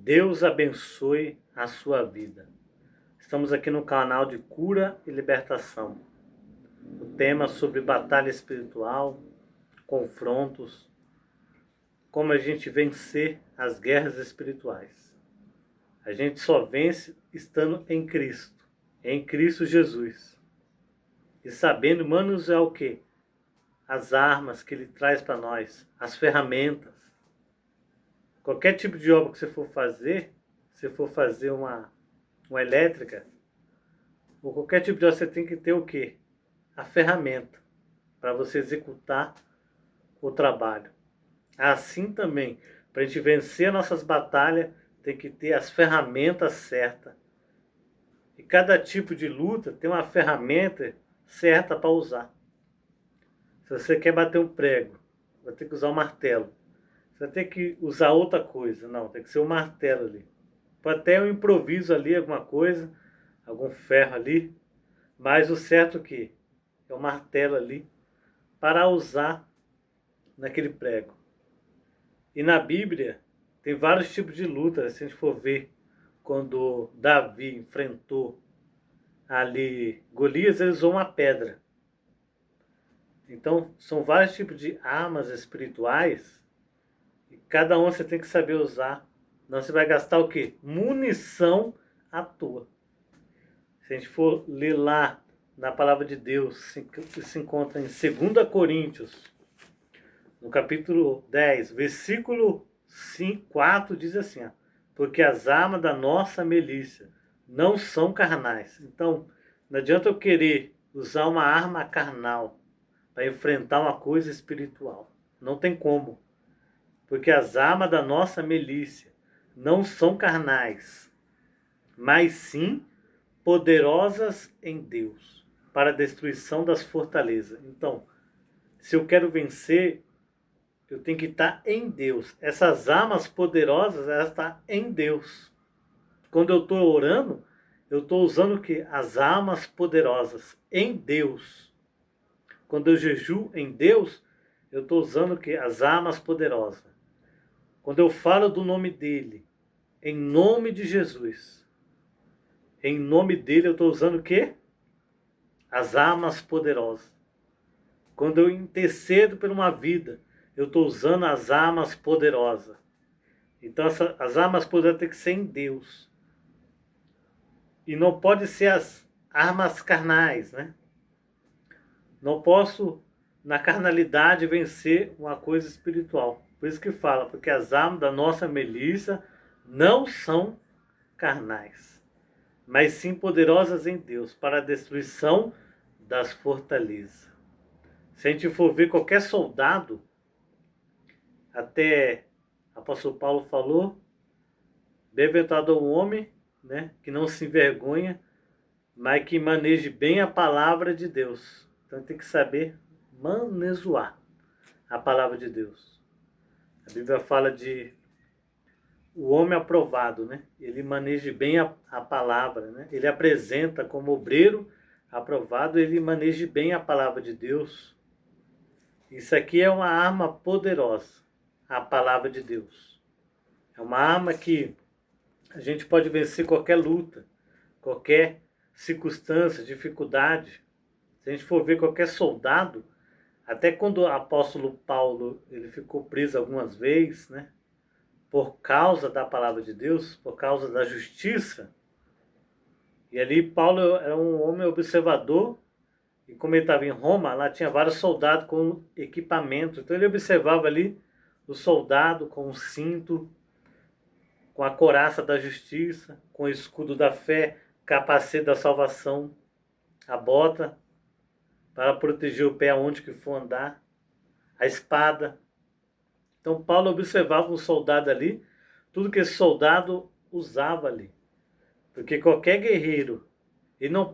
Deus abençoe a sua vida. Estamos aqui no canal de cura e libertação. O tema sobre batalha espiritual, confrontos, como a gente vencer as guerras espirituais. A gente só vence estando em Cristo Jesus. E sabendo manusear o quê? As armas que Ele traz para nós, as ferramentas. Qualquer tipo de obra que você for fazer, se for fazer uma elétrica, ou qualquer tipo de obra, você tem que ter o quê? A ferramenta para você executar o trabalho. Assim também, para a gente vencer nossas batalhas, tem que ter as ferramentas certas. E cada tipo de luta tem uma ferramenta certa para usar. Se você quer bater um prego, vai ter que usar um martelo. Você vai ter que usar outra coisa. Não, tem que ser um martelo ali. Pode até um improviso ali, alguma coisa, algum ferro ali. Mas o certo que é o martelo ali para usar naquele prego. E na Bíblia tem vários tipos de luta, se a gente for ver. Quando Davi enfrentou ali Golias, ele usou uma pedra. Então, são vários tipos de armas espirituais e cada um você tem que saber usar. Não, você vai gastar o quê? Munição à toa. Se a gente for ler lá na palavra de Deus, que se encontra em 2 Coríntios, no capítulo 10, versículo 4, diz assim, ó, porque as armas da nossa milícia não são carnais. Então, não adianta eu querer usar uma arma carnal para enfrentar uma coisa espiritual. Não tem como. Porque as armas da nossa milícia não são carnais, mas sim poderosas em Deus, para a destruição das fortalezas. Então, se eu quero vencer, eu tenho que estar em Deus. Essas armas poderosas, elas estão em Deus. Quando eu estou orando, eu estou usando o quê? As armas poderosas em Deus. Quando eu jejuo em Deus, eu estou usando o quê? As armas poderosas. Quando eu falo do nome dele, em nome de Jesus, em nome dele eu estou usando o quê? As armas poderosas. Quando eu intercedo por uma vida, eu estou usando as armas poderosas. Então as armas poderosas têm que ser em Deus. E não pode ser as armas carnais, né? Não posso, na carnalidade, vencer uma coisa espiritual. Por isso que fala, porque as armas da nossa milícia não são carnais, mas sim poderosas em Deus, para a destruição das fortalezas. Se a gente for ver qualquer soldado, até o apóstolo Paulo falou, bem-aventurado o homem, né, que não se envergonha, mas que maneje bem a palavra de Deus. Então tem que saber manusear a palavra de Deus. A Bíblia fala de o homem aprovado, né? Ele maneja bem a palavra, né? Ele apresenta como obreiro aprovado, ele maneja bem a palavra de Deus. Isso aqui é uma arma poderosa, a palavra de Deus. É uma arma que a gente pode vencer qualquer luta, qualquer circunstância, dificuldade. Se a gente for ver qualquer soldado, até quando o apóstolo Paulo ele ficou preso algumas vezes, né? Por causa da palavra de Deus, por causa da justiça. E ali Paulo era um homem observador, e como ele estava em Roma, lá tinha vários soldados com equipamento. Então ele observava ali o soldado com o cinto, com a couraça da justiça, com o escudo da fé, capacete da salvação, a bota para proteger o pé aonde que for andar, a espada. Então Paulo observava um soldado ali, tudo que esse soldado usava ali. Porque qualquer guerreiro, ele não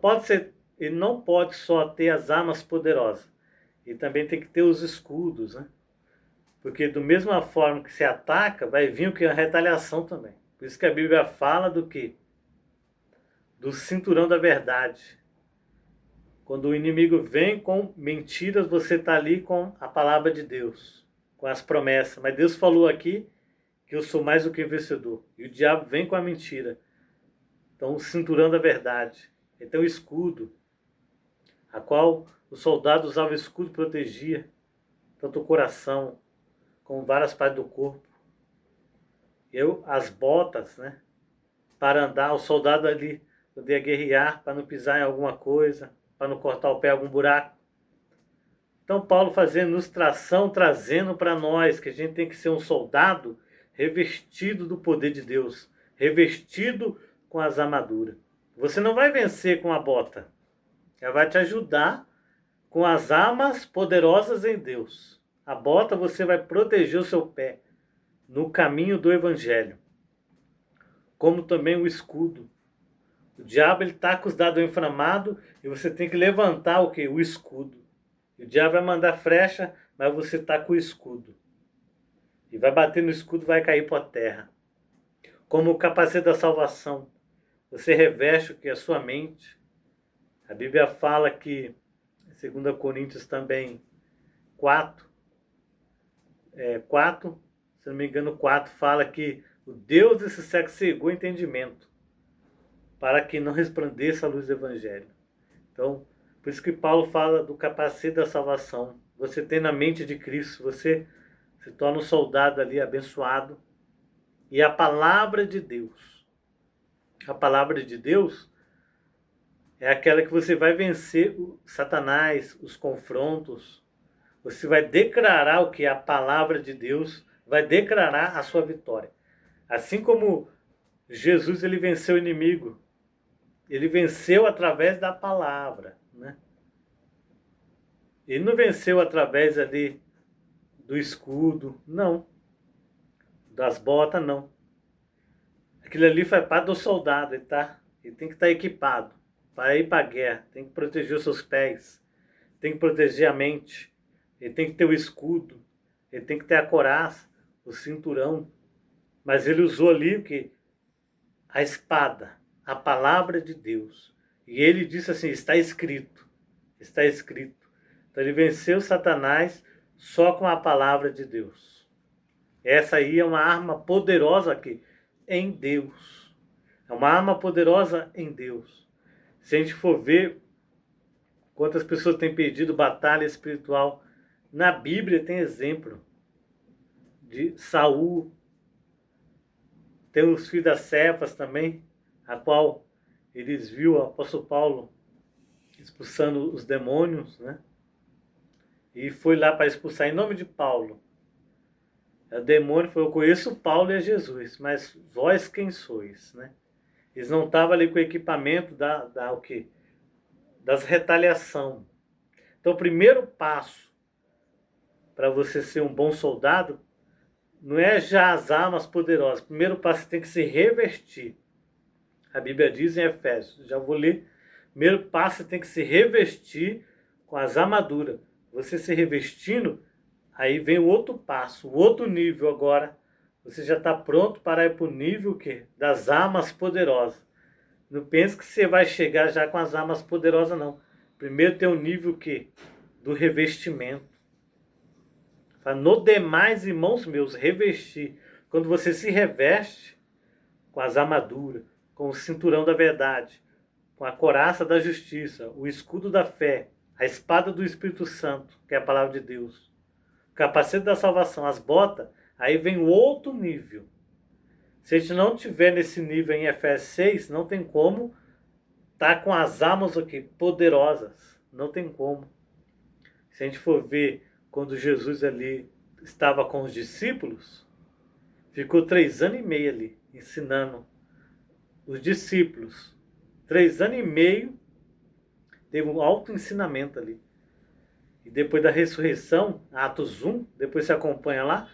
pode só ter as armas poderosas, ele também tem que ter os escudos, né? Porque da mesma forma que se ataca, vai vir o que? A retaliação também. Por isso que a Bíblia fala do quê? Do cinturão da verdade. Quando o inimigo vem com mentiras, você está ali com a palavra de Deus, com as promessas. Mas Deus falou aqui que eu sou mais do que vencedor. E diabo vem com a mentira. Então, o cinturão da verdade. Ele tem o escudo, a qual o soldado usava o escudo e protegia tanto o coração como várias partes do corpo. As botas, né? Para andar, o soldado ali podia guerrear para não pisar em alguma coisa, para não cortar o pé em algum buraco. Então Paulo fazendo ilustração, trazendo para nós que a gente tem que ser um soldado revestido do poder de Deus, revestido com as armaduras. Você não vai vencer com a bota, ela vai te ajudar com as armas poderosas em Deus. A bota você vai proteger o seu pé no caminho do evangelho, como também o escudo. O diabo está com os dados inflamados e você tem que levantar o quê? O escudo. O diabo vai mandar flecha, mas você está com o escudo. E vai bater no escudo e vai cair para a terra. Como o capacete da salvação. Você reveste o que é a sua mente. A Bíblia fala que, 2 Coríntios também 4, se não me engano 4, fala que o Deus desse século cegou o entendimento, para que não resplandeça a luz do Evangelho. Então, por isso que Paulo fala do capacete da salvação. Você tem na mente de Cristo, você se torna um soldado ali abençoado. E a palavra de Deus. A palavra de Deus é aquela que você vai vencer o Satanás, os confrontos. Você vai declarar o que é a palavra de Deus, vai declarar a sua vitória. Assim como Jesus ele venceu o inimigo, ele venceu através da palavra, né? Ele não venceu através ali do escudo, não. Das botas, não. Aquilo ali faz parte do soldado, ele tem que estar equipado para ir para a guerra, tem que proteger os seus pés, tem que proteger a mente, ele tem que ter o escudo, ele tem que ter a couraça, o cinturão. Mas ele usou ali o que? A espada, a palavra de Deus. E ele disse assim, está escrito, está escrito. Então ele venceu Satanás só com a palavra de Deus. Essa aí é uma arma poderosa aqui, em Deus. É uma arma poderosa em Deus. Se a gente for ver quantas pessoas têm perdido batalha espiritual, na Bíblia tem exemplo de Saul, tem os filhos das Cefas também, a qual eles viu o apóstolo Paulo expulsando os demônios, né? E foi lá para expulsar em nome de Paulo. O demônio falou, eu conheço Paulo e a Jesus, mas vós quem sois, né? Eles não estavam ali com o equipamento o quê? Das retaliação. Então o primeiro passo para você ser um bom soldado não é já as armas poderosas. O primeiro passo você tem que se revestir. A Bíblia diz em Efésios, já vou ler. Primeiro passo você tem que se revestir com as armaduras. Você se revestindo, aí vem o outro passo, o outro nível agora. Você já está pronto para ir para o nível quê? Das armas poderosas. Não pense que você vai chegar já com as armas poderosas, não. Primeiro tem o nível quê? Do revestimento. No demais, irmãos meus, revestir. Quando você se reveste com as armaduras, com o cinturão da verdade, com a couraça da justiça, o escudo da fé, a espada do Espírito Santo, que é a palavra de Deus, o capacete da salvação, as botas, aí vem o outro nível. Se a gente não tiver nesse nível em Efésios 6, não tem como estar com as armas aqui poderosas. Não tem como. Se a gente for ver quando Jesus ali estava com os discípulos, ficou 3 anos e meio ali, ensinando os discípulos. 3 anos e meio, teve um alto ensinamento ali. E depois da ressurreição, Atos 1, depois você acompanha lá,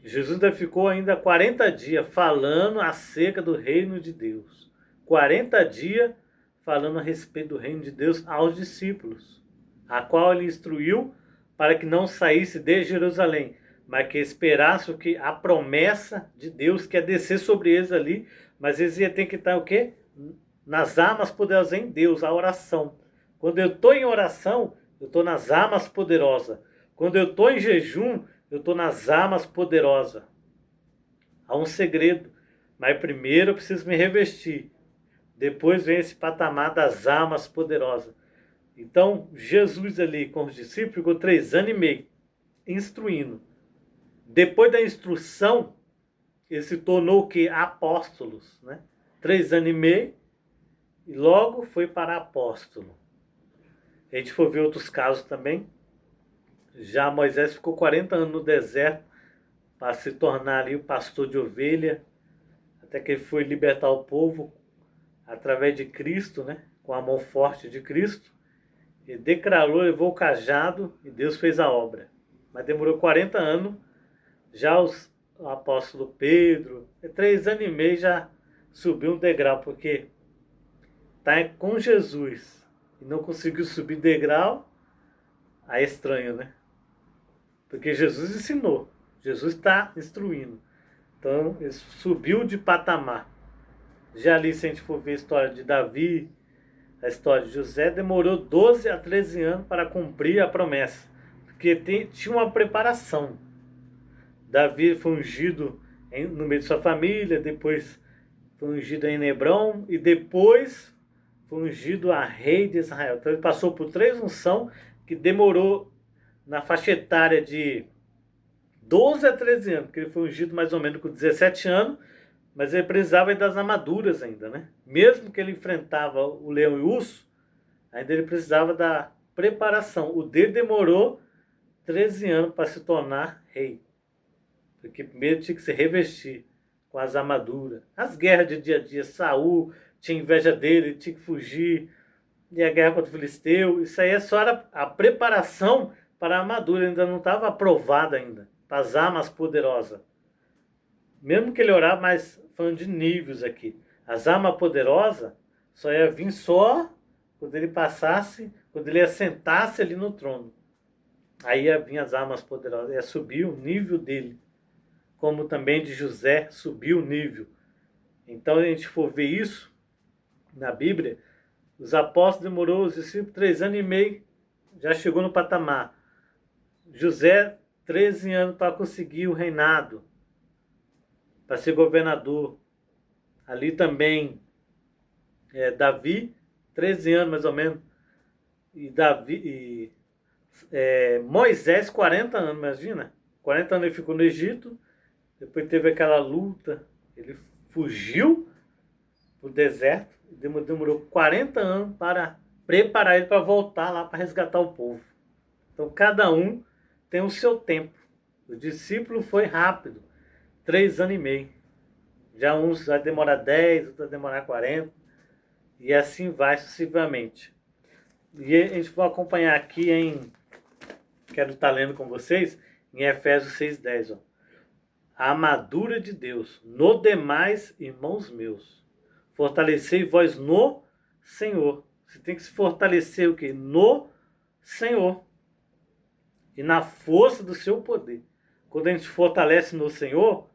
Jesus ainda ficou 40 dias falando acerca do reino de Deus. 40 dias falando a respeito do reino de Deus aos discípulos, a qual ele instruiu para que não saísse de Jerusalém, mas que esperasse o que? A promessa de Deus que ia descer sobre eles ali, mas eles iam ter que estar o quê? Nas armas poderosas em Deus, a oração. Quando eu estou em oração, eu estou nas armas poderosas. Quando eu estou em jejum, eu estou nas armas poderosas. Há um segredo, Mas primeiro eu preciso me revestir. Depois vem esse patamar das armas poderosas. Então, Jesus ali com os discípulos ficou 3 anos e meio instruindo. Depois da instrução, ele se tornou o quê? Apóstolos, né? 3 anos e meio e logo foi para apóstolo. A gente for ver outros casos também. Já Moisés ficou 40 anos no deserto para se tornar ali o pastor de ovelha, até que ele foi libertar o povo através de Cristo, né? Com a mão forte de Cristo. Ele declarou, levou o cajado e Deus fez a obra. Mas demorou 40 anos. Já o apóstolo Pedro, 3 anos e meio já subiu um degrau, porque está com Jesus e não conseguiu subir degrau, aí é estranho, né? Porque Jesus ensinou, Jesus está instruindo. Então, ele subiu de patamar. Já ali, se a gente for ver a história de Davi, a história de José, demorou 12 a 13 anos para cumprir a promessa. Porque tinha uma preparação. Davi foi ungido no meio de sua família, depois foi ungido em Hebrom e depois foi ungido a rei de Israel. Então ele passou por 3 unções que demorou na faixa etária de 12 a 13 anos, porque ele foi ungido mais ou menos com 17 anos, mas ele precisava das armaduras ainda, né? Mesmo que ele enfrentava o leão e o urso, ainda ele precisava da preparação. O dele demorou 13 anos para se tornar rei. Porque primeiro tinha que se revestir com as armaduras. As guerras de dia a dia, Saul tinha inveja dele, tinha que fugir. E a guerra contra o Filisteu, isso aí é só a preparação para a armadura, ainda não estava aprovada ainda, para as armas poderosas. Mesmo que ele orava, mas falando de níveis aqui. As armas poderosas só ia vir só quando ele passasse, quando ele assentasse ali no trono. Aí ia vir as armas poderosas, ia subir o nível dele. Como também de José subiu o nível. Então, a gente for ver isso na Bíblia, os apóstolos demorou, os discípulos, 3 anos e meio, já chegou no patamar. José, 13 anos para conseguir o reinado, para ser governador. Ali também, Davi, 13 anos mais ou menos, e Moisés, 40 anos, imagina? 40 anos ele ficou no Egito, depois teve aquela luta, ele fugiu para o deserto, demorou 40 anos para preparar ele para voltar lá para resgatar o povo. Então cada um tem o seu tempo. O discípulo foi rápido, 3 anos e meio. Já uns vai demorar 10, outros vai demorar 40, e assim vai sucessivamente. E a gente vai acompanhar aqui quero estar lendo com vocês, em Efésios 6:10, ó. A armadura de Deus, no demais, irmãos meus, fortalecei vós no Senhor. Você tem que se fortalecer o quê? No Senhor. E na força do seu poder. Quando a gente fortalece no Senhor,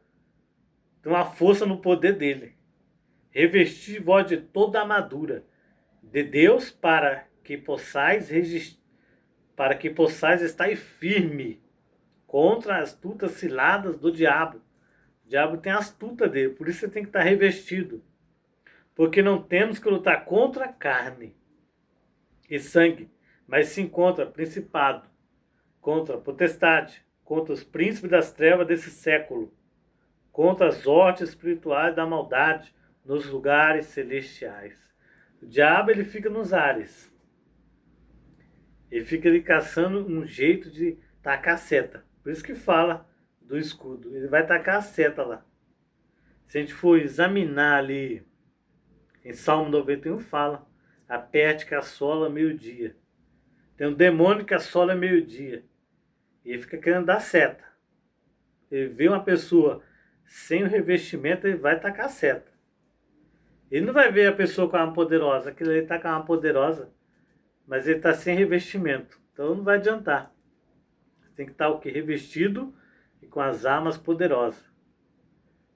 tem uma força no poder dele. Revestir vós de toda a armadura de Deus para que possais resistir, para que possais estar firme contra as astutas ciladas do diabo. O diabo tem a astuta dele, por isso você tem que estar revestido. Porque não temos que lutar contra carne e sangue, mas sim contra principado, contra potestade, contra os príncipes das trevas desse século, contra as hordas espirituais da maldade nos lugares celestiais. O diabo, ele fica nos ares. Ele fica ali caçando um jeito de tacar a seta. Por isso que fala do escudo. Ele vai tacar a seta lá. Se a gente for examinar ali, em Salmo 91 fala, aperte que assola meio-dia. Tem um demônio que assola meio-dia. E ele fica querendo dar seta. Ele vê uma pessoa sem o revestimento, ele vai tacar a seta. Ele não vai ver a pessoa com a arma poderosa. Aquilo ali está com a arma poderosa, mas ele está sem revestimento. Então não vai adiantar. Tem que estar o quê? Revestido e com as armas poderosas.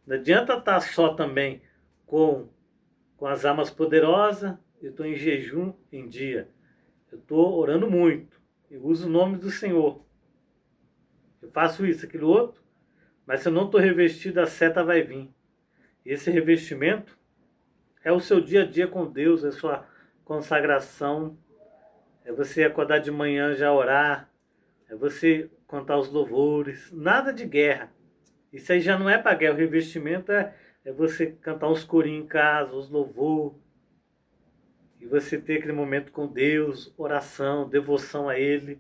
Não adianta estar só também com as armas poderosas. Eu estou em jejum em dia. Eu estou orando muito. Eu uso o nome do Senhor. Eu faço isso, aquilo outro. Mas se eu não estou revestido, a seta vai vir. E esse revestimento é o seu dia a dia com Deus, é a sua consagração, é você acordar de manhã já orar, é você cantar os louvores, nada de guerra. Isso aí já não é para guerra, o revestimento é você cantar uns corinhos em casa, os louvor, e você ter aquele momento com Deus, oração, devoção a Ele,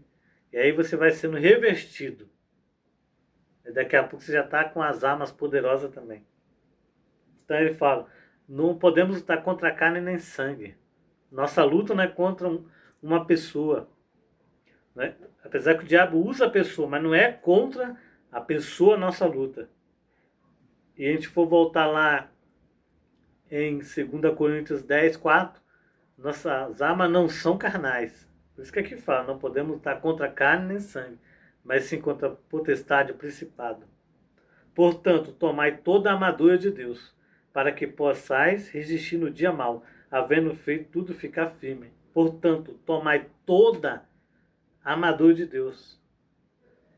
e aí você vai sendo revestido. E daqui a pouco você já está com as armas poderosas também. Então ele fala, não podemos lutar contra a carne nem sangue. Nossa luta não é contra uma pessoa. Né? Apesar que o diabo usa a pessoa, mas não é contra a pessoa a nossa luta. E a gente for voltar lá em 2 Coríntios 10, 4, nossas armas não são carnais. Por isso que aqui fala, não podemos lutar contra carne nem sangue, mas sim contra potestade e principado. Portanto, tomai toda a armadura de Deus, para que possais resistir no dia mau, havendo feito tudo ficar firme. Portanto, tomai toda a armadura de Deus.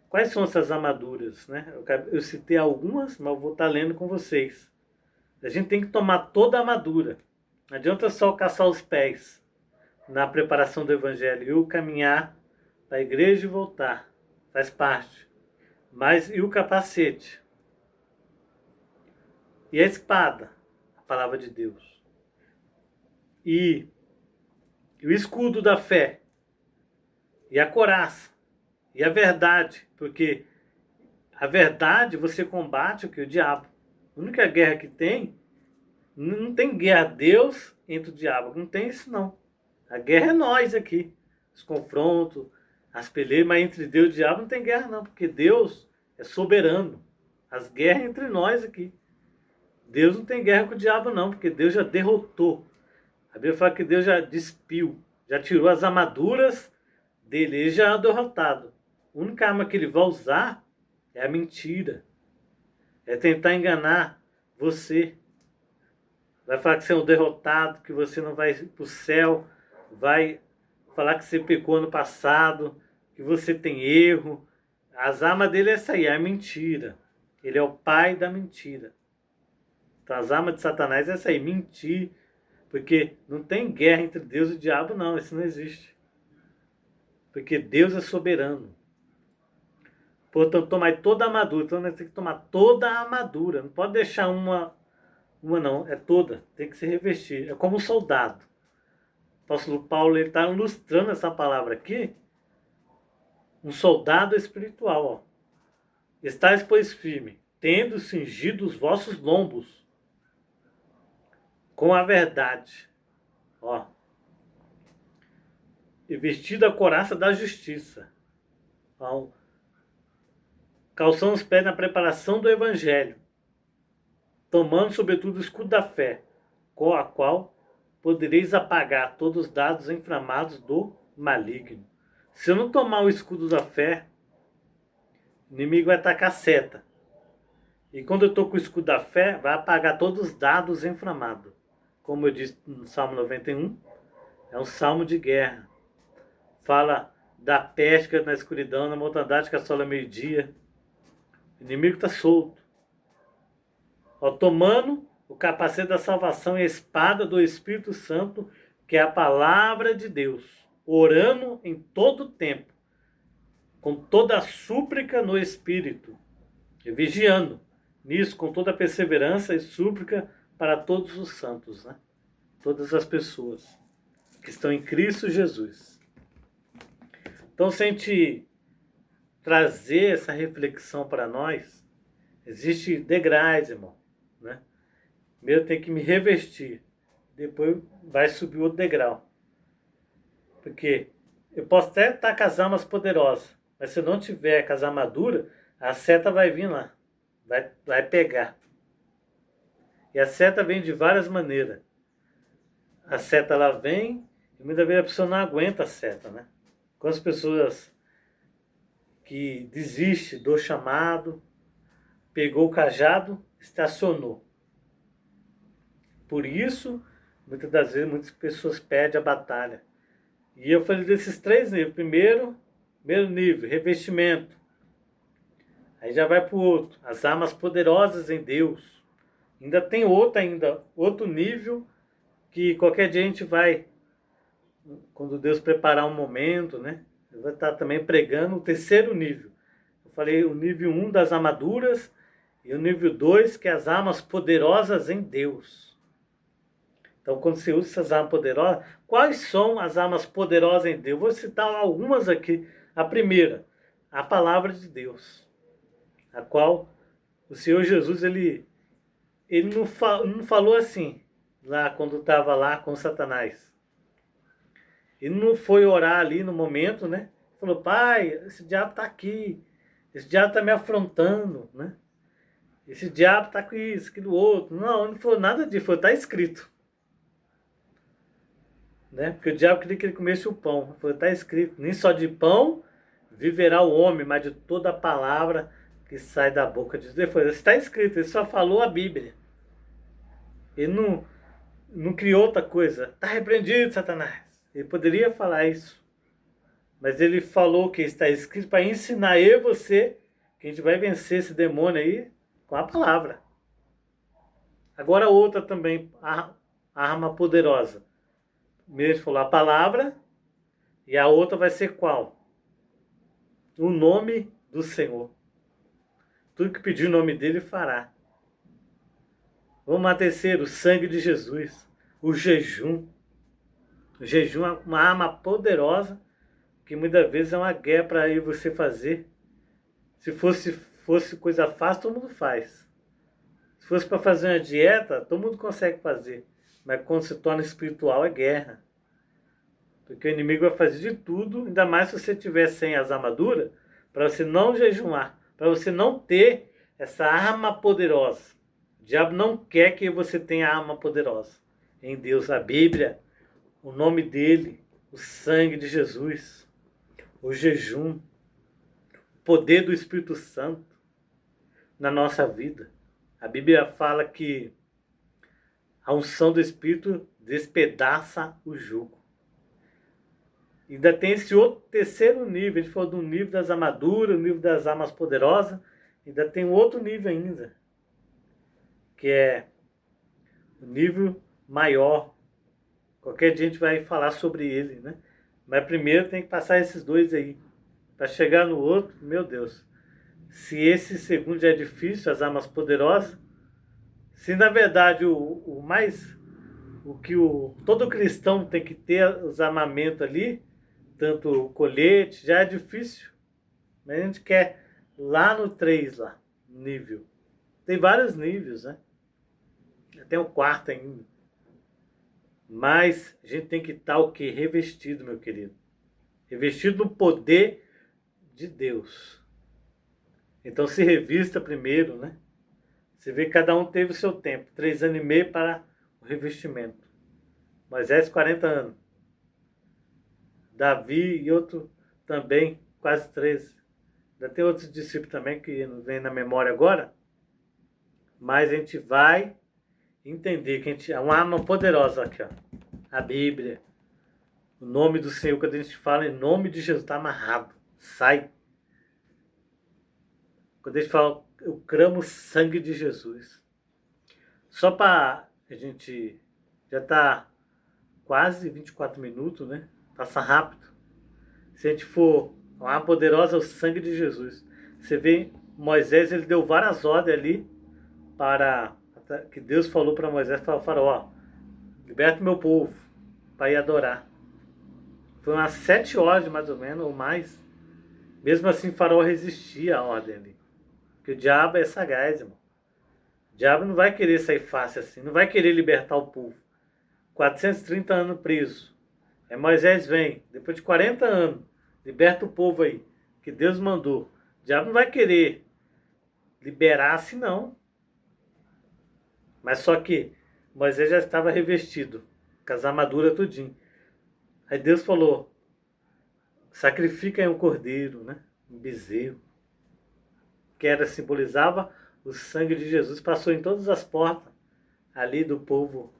Quais são essas armaduras? Né? Eu citei algumas, mas eu vou estar lendo com vocês. A gente tem que tomar toda a armadura. Não adianta só caçar os pés na preparação do evangelho. Eu caminhar para a igreja e voltar. Faz parte. Mas e o capacete? E a espada? A palavra de Deus. E o escudo da fé. E a coraça. E a verdade. Porque a verdade você combate o que? O diabo. A única guerra que tem, não tem guerra Deus entre o diabo. Não tem isso não. A guerra é nós aqui. Os confrontos, as peleias, mas entre Deus e o diabo não tem guerra não. Porque Deus é soberano. As guerras é entre nós aqui. Deus não tem guerra com o diabo não, porque Deus já derrotou. A Bíblia fala que Deus já despiu, já tirou as armaduras dele, ele já é derrotado. A única arma que ele vai usar é a mentira. É tentar enganar você. Vai falar que você é um derrotado, que você não vai para o céu, vai falar que você pecou no passado, que você tem erro. As armas dele é essa aí, é a mentira. Ele é o pai da mentira. Então as armas de Satanás é essa aí, mentir. Porque não tem guerra entre Deus e o diabo, não. Isso não existe. Porque Deus é soberano. Portanto, tomai toda a armadura. Então nós temos que tomar toda a armadura. Não pode deixar uma não. É toda. Tem que se revestir. É como um soldado. O apóstolo Paulo está ilustrando essa palavra aqui. Um soldado espiritual. Ó. Estais, pois, firme, tendo cingido os vossos lombos com a verdade, ó, e vestido a couraça da justiça, ó, calçando os pés na preparação do evangelho, tomando sobretudo o escudo da fé, com a qual podereis apagar todos os dados inflamados do maligno. Se eu não tomar o escudo da fé, o inimigo vai atacar a seta. E quando eu estou com o escudo da fé, vai apagar todos os dados inflamados. Como eu disse no Salmo 91, é um salmo de guerra. Fala da pesca na escuridão, na mortandade que assola meio-dia. O inimigo está solto. Ó, tomando o capacete da salvação e a espada do Espírito Santo, que é a palavra de Deus. Orando em todo tempo, com toda a súplica no Espírito. E vigiando nisso com toda a perseverança e súplica para todos os santos, né? Todas as pessoas que estão em Cristo Jesus. Então, se a gente trazer essa reflexão para nós, existe degraus, irmão, né? Primeiro tem que me revestir, depois vai subir outro degrau. Porque eu posso até estar com as armas poderosas, mas se eu não tiver com as armaduras, a seta vai vir lá, vai pegar. E a seta vem de várias maneiras. A seta ela vem e muitas vezes a pessoa não aguenta a seta, né? Quantas pessoas que desiste do chamado, pegou o cajado, estacionou. Por isso, muitas das vezes, muitas pessoas perdem a batalha. E eu falei desses 3 níveis. Primeiro nível, revestimento. Aí já vai para o outro. As armas poderosas em Deus. Ainda tem outro nível que qualquer dia a gente vai, quando Deus preparar um momento, né? Vai estar também pregando o terceiro nível. Eu falei o nível 1 das armaduras e o nível 2, que é as armas poderosas em Deus. Então, quando você usa essas armas poderosas, quais são as armas poderosas em Deus? Vou citar algumas aqui. A primeira, a palavra de Deus, a qual o Senhor Jesus, ele não falou assim, lá quando estava lá com Satanás. Ele não foi orar ali no momento, né? Falou, pai, esse diabo está aqui, esse diabo está me afrontando, né? Esse diabo está com isso, aquilo outro. Não, não falou nada disso, foi, está escrito. Né? Porque o diabo queria que ele comesse o pão. Foi, está escrito, nem só de pão viverá o homem, mas de toda a palavra que sai da boca de Deus. Está escrito, ele só falou a Bíblia. Ele não criou outra coisa. Está repreendido, Satanás. Ele poderia falar isso. Mas ele falou que está escrito para ensinar eu e você que a gente vai vencer esse demônio aí com a palavra. Agora outra também, a arma poderosa. Mesmo falou a palavra, e a outra vai ser qual? O nome do Senhor. Tudo que pedir o nome dele fará. Vamos a terceiro, o sangue de Jesus. O jejum. O jejum é uma arma poderosa que muitas vezes é uma guerra para ir você fazer. Se fosse coisa fácil, todo mundo faz. Se fosse para fazer uma dieta, todo mundo consegue fazer. Mas quando se torna espiritual, é guerra. Porque o inimigo vai fazer de tudo, ainda mais se você estiver sem as armaduras, para você não jejuar, para você não ter essa arma poderosa. O diabo não quer que você tenha a arma poderosa. Em Deus, a Bíblia, o nome dele, o sangue de Jesus, o jejum, o poder do Espírito Santo na nossa vida. A Bíblia fala que a unção do Espírito despedaça o jugo. Ainda tem esse outro terceiro nível. A gente falou do nível das armaduras, o nível das armas poderosas. Ainda tem um outro nível ainda, que é o nível maior. Qualquer dia a gente vai falar sobre ele, né? Mas primeiro tem que passar esses dois aí. Para chegar no outro, meu Deus. Se esse segundo já é difícil, as armas poderosas, se na verdade todo cristão tem que ter os armamentos ali, tanto o colete, já é difícil. Mas a gente quer lá no 3 lá, nível. Tem vários níveis, né? Tem o quarto ainda. Mas a gente tem que estar o quê? Revestido, meu querido. Revestido no poder de Deus. Então se revista primeiro, né? Você vê que cada um teve o seu tempo. 3 anos e meio para o revestimento. Moisés, 40 anos. Davi e outro também, quase 13. Ainda tem outros discípulos também que não vem na memória agora. Mas a gente vai entender que é uma arma poderosa aqui, ó. A Bíblia. O nome do Senhor, quando a gente fala em nome de Jesus, está amarrado. Sai. Quando a gente fala, eu clamo o sangue de Jesus. Só para a gente... Já está quase 24 minutos, né? Passa rápido. Se a gente for uma arma poderosa, é o sangue de Jesus. Você vê, Moisés, ele deu várias ordens ali para... Que Deus falou para Moisés, para o faraó, liberta o meu povo para ir adorar. Foi umas 7 horas, mais ou menos, ou mais. Mesmo assim, o faraó resistia à ordem ali. Porque o diabo é sagaz, irmão. O diabo não vai querer sair fácil assim. Não vai querer libertar o povo. 430 anos preso. Aí Moisés vem, depois de 40 anos, liberta o povo aí, que Deus mandou. O diabo não vai querer liberar assim, não. Mas só que Moisés já estava revestido, com as armaduras tudinho. Aí Deus falou, sacrifica aí um cordeiro, né? Um bezerro. Que simbolizava o sangue de Jesus. Passou em todas as portas ali do povo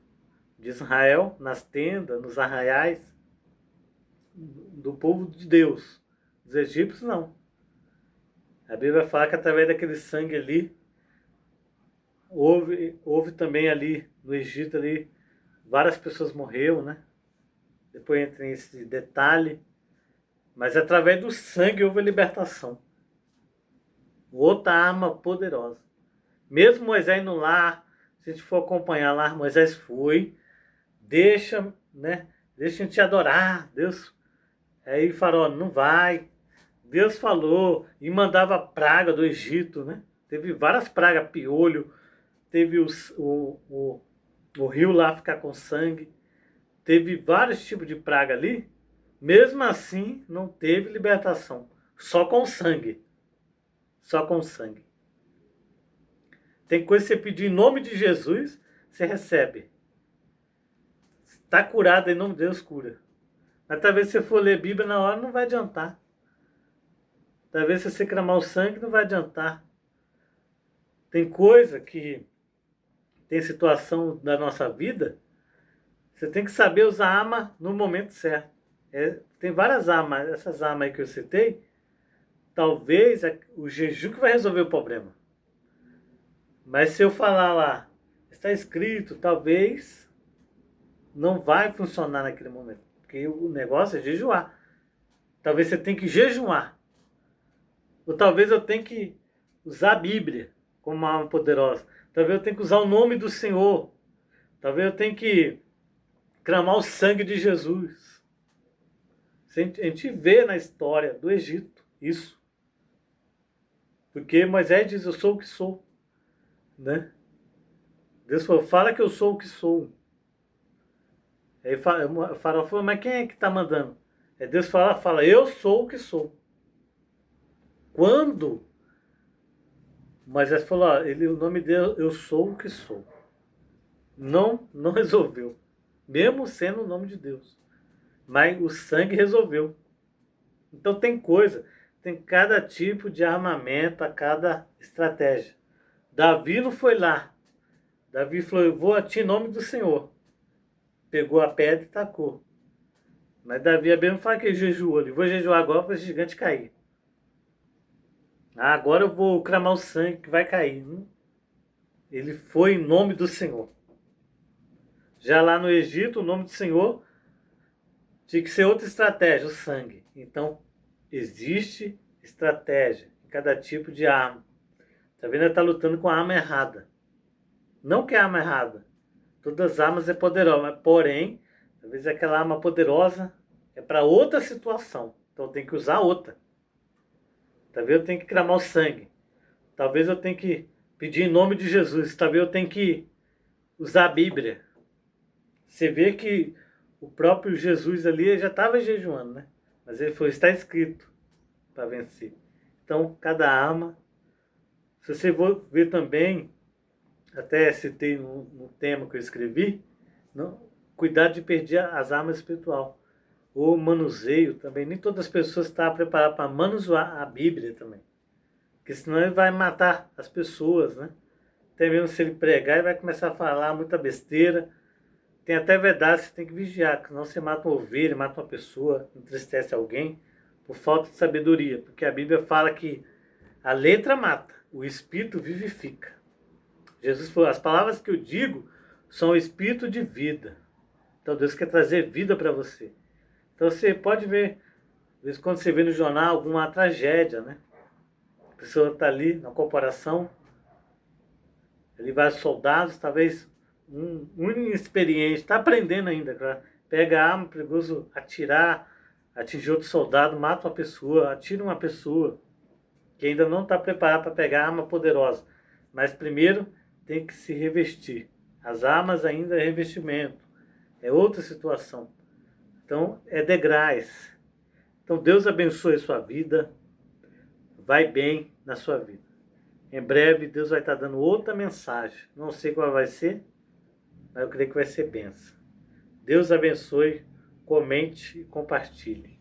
de Israel, nas tendas, nos arraiais, do povo de Deus. Os egípcios não. A Bíblia fala que através daquele sangue ali, houve também ali no Egito, ali, várias pessoas morreram, né? Depois entra esse detalhe. Mas através do sangue houve a libertação. Outra arma poderosa. Mesmo Moisés indo lá, se a gente for acompanhar lá, Moisés foi, deixa, né? Deixa a gente adorar, Deus. Aí Faraó, não vai. Deus falou e mandava praga do Egito, né? Teve várias pragas, piolho, teve o rio lá ficar com sangue, teve vários tipos de praga ali. Mesmo assim, não teve libertação. Só com sangue. Só com sangue. Tem coisa que você pedir em nome de Jesus, você recebe. Está curado em nome de Deus, cura. Mas talvez se você for ler Bíblia na hora, não vai adiantar. Talvez se você clamar o sangue, não vai adiantar. Tem coisa que... Tem situação da nossa vida, você tem que saber usar a arma no momento certo. Tem várias armas. Essas armas aí que eu citei, talvez é o jejum que vai resolver o problema. Mas se eu falar lá, está escrito, talvez não vai funcionar naquele momento. Porque o negócio é jejuar. Talvez você tenha que jejuar. Ou talvez eu tenha que usar a Bíblia como uma arma poderosa. Talvez eu tenha que usar o nome do Senhor. Talvez eu tenha que clamar o sangue de Jesus. A gente vê na história do Egito isso. Porque Moisés diz, eu sou o que sou. Né? Deus falou, fala que eu sou o que sou. Aí o faraó falou, mas quem é que está mandando? Deus fala, eu sou o que sou. Quando Moisés falou, o nome dele, eu sou o que sou. Não resolveu. Mesmo sendo o nome de Deus. Mas o sangue resolveu. Então tem cada tipo de armamento, a cada estratégia. Davi não foi lá. Davi falou, eu vou a ti em nome do Senhor. Pegou a pedra e tacou. Mas Davi mesmo fala que ele jejuou. Ele vou jejuar agora para esse gigante cair. Agora eu vou clamar o sangue que vai cair. Ele foi em nome do Senhor. Já lá no Egito, o nome do Senhor tinha que ser outra estratégia, o sangue. Então, existe estratégia em cada tipo de arma. Tá vendo? Ele está lutando com a arma errada. Não que a arma errada. Todas as armas é poderosa, mas porém, talvez aquela arma poderosa é para outra situação. Então tem que usar outra. Talvez eu tenha que clamar o sangue. Talvez eu tenha que pedir em nome de Jesus. Talvez eu tenha que usar a Bíblia. Você vê que o próprio Jesus ali já estava jejuando, né? Mas ele falou, está escrito para vencer. Então, cada arma. Se você for ver também, até citei no tema que eu escrevi, cuidado de perder as armas espiritual. O manuseio também. Nem todas as pessoas estão preparadas para manusear a Bíblia também. Porque senão ele vai matar as pessoas, né? Até mesmo se ele pregar, ele vai começar a falar muita besteira. Tem até verdade, você tem que vigiar, senão você mata uma ovelha, mata uma pessoa, entristece alguém, por falta de sabedoria. Porque a Bíblia fala que a letra mata, o Espírito vivifica. Jesus falou, as palavras que eu digo são o Espírito de vida. Então Deus quer trazer vida para você. Então você pode ver, às vezes quando você vê no jornal alguma tragédia, né? A pessoa está ali na corporação, ali vários soldados, talvez um inexperiente, está aprendendo ainda, claro. Pega a arma, perigoso atirar, atingir outro soldado, mata uma pessoa, atira uma pessoa que ainda não está preparada para pegar a arma poderosa. Mas primeiro tem que se revestir. As armas ainda é revestimento, é outra situação. Então é degraus. Então Deus abençoe a sua vida, vai bem na sua vida. Em breve Deus vai estar dando outra mensagem. Não sei qual vai ser, mas eu creio que vai ser bênção. Deus abençoe, comente e compartilhe.